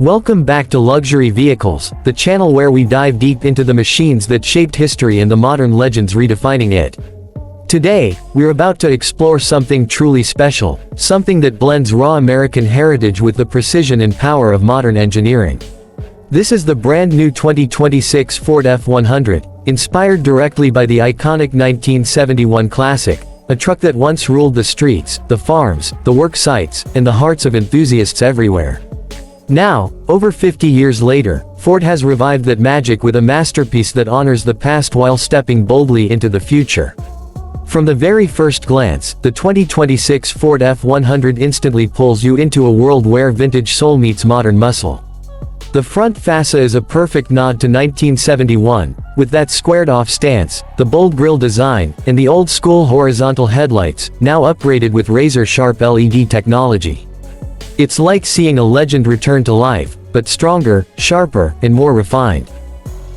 Welcome back to Luxury Vehicles, the channel where we dive deep into the machines that shaped history and the modern legends redefining it. Today, we're about to explore something truly special, something that blends raw American heritage with the precision and power of modern engineering. This is the brand new 2026 Ford F-100, inspired directly by the iconic 1971 classic, a truck that once ruled the streets, the farms, the work sites, and the hearts of enthusiasts everywhere. Now, over 50 years later, Ford has revived that magic with a masterpiece that honors the past while stepping boldly into the future. From the very first glance, the 2026 Ford F-100 instantly pulls you into a world where vintage soul meets modern muscle. The front fascia is a perfect nod to 1971, with that squared-off stance, the bold grille design, and the old-school horizontal headlights, now upgraded with razor-sharp LED technology. It's like seeing a legend return to life, but stronger, sharper, and more refined.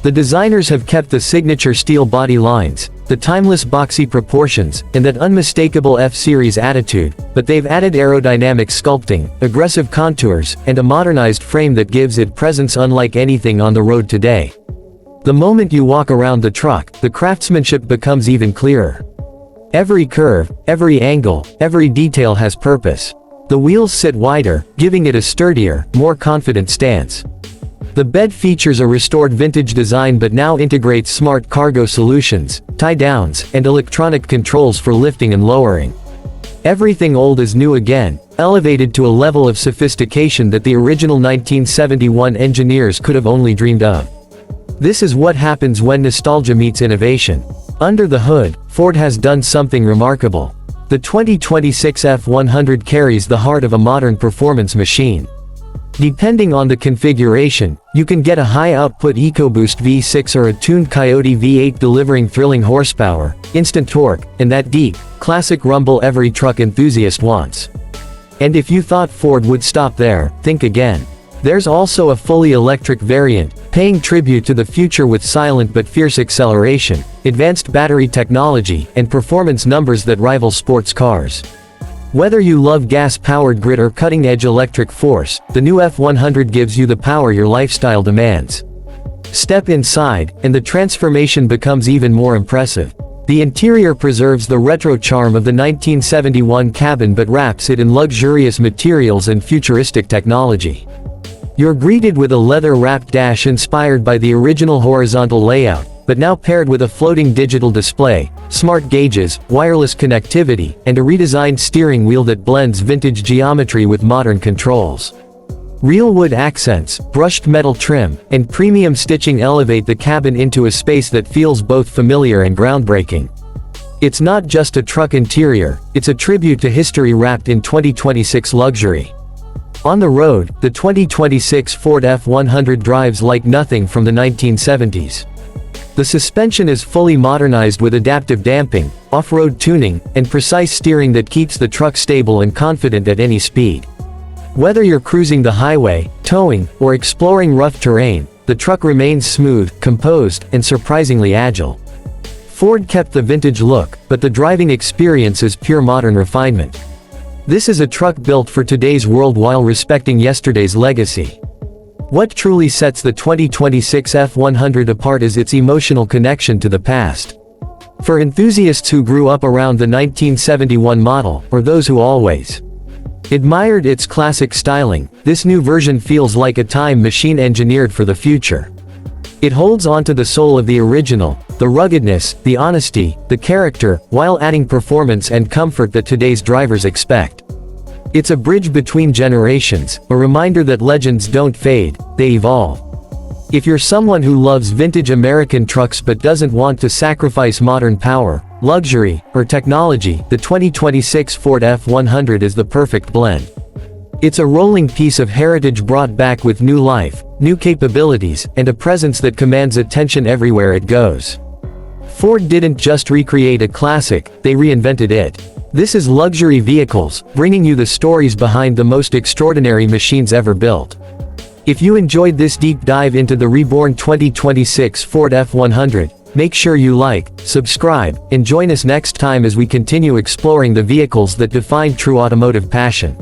The designers have kept the signature steel body lines, the timeless boxy proportions, and that unmistakable F-Series attitude, but they've added aerodynamic sculpting, aggressive contours, and a modernized frame that gives it presence unlike anything on the road today. The moment you walk around the truck, the craftsmanship becomes even clearer. Every curve, every angle, every detail has purpose. The wheels sit wider, giving it a sturdier, more confident stance. The bed features a restored vintage design but now integrates smart cargo solutions, tie-downs, and electronic controls for lifting and lowering. Everything old is new again, elevated to a level of sophistication that the original 1971 engineers could have only dreamed of. This is what happens when nostalgia meets innovation. Under the hood, Ford has done something remarkable. The 2026 F-100 carries the heart of a modern performance machine. Depending on the configuration, you can get a high-output EcoBoost V6 or a tuned Coyote V8 delivering thrilling horsepower, instant torque, and that deep, classic rumble every truck enthusiast wants. And if you thought Ford would stop there, think again. There's also a fully electric variant, paying tribute to the future with silent but fierce acceleration, advanced battery technology, and performance numbers that rival sports cars. Whether you love gas-powered grit or cutting-edge electric force, the new F-100 gives you the power your lifestyle demands. Step inside, and the transformation becomes even more impressive. The interior preserves the retro charm of the 1971 cabin but wraps it in luxurious materials and futuristic technology. You're greeted with a leather-wrapped dash inspired by the original horizontal layout, but now paired with a floating digital display, smart gauges, wireless connectivity, and a redesigned steering wheel that blends vintage geometry with modern controls. Real wood accents, brushed metal trim, and premium stitching elevate the cabin into a space that feels both familiar and groundbreaking. It's not just a truck interior, it's a tribute to history wrapped in 2026 luxury. On the road, the 2026 Ford F-100 drives like nothing from the 1970s. The suspension is fully modernized with adaptive damping, off-road tuning, and precise steering that keeps the truck stable and confident at any speed. Whether you're cruising the highway, towing, or exploring rough terrain, the truck remains smooth, composed, and surprisingly agile. Ford kept the vintage look, but the driving experience is pure modern refinement. This is a truck built for today's world while respecting yesterday's legacy. What truly sets the 2026 F-100 apart is its emotional connection to the past. For enthusiasts who grew up around the 1971 model, or those who always admired its classic styling, this new version feels like a time machine engineered for the future. It holds on to the soul of the original, the ruggedness, the honesty, the character, while adding performance and comfort that today's drivers expect. It's a bridge between generations, a reminder that legends don't fade, they evolve. If you're someone who loves vintage American trucks but doesn't want to sacrifice modern power, luxury, or technology, the 2026 Ford F-100 is the perfect blend. It's a rolling piece of heritage brought back with new life, new capabilities, and a presence that commands attention everywhere it goes. Ford didn't just recreate a classic, they reinvented it. This is Luxury Vehicles, bringing you the stories behind the most extraordinary machines ever built. If you enjoyed this deep dive into the reborn 2026 Ford F-100, make sure you like, subscribe, and join us next time as we continue exploring the vehicles that define true automotive passion.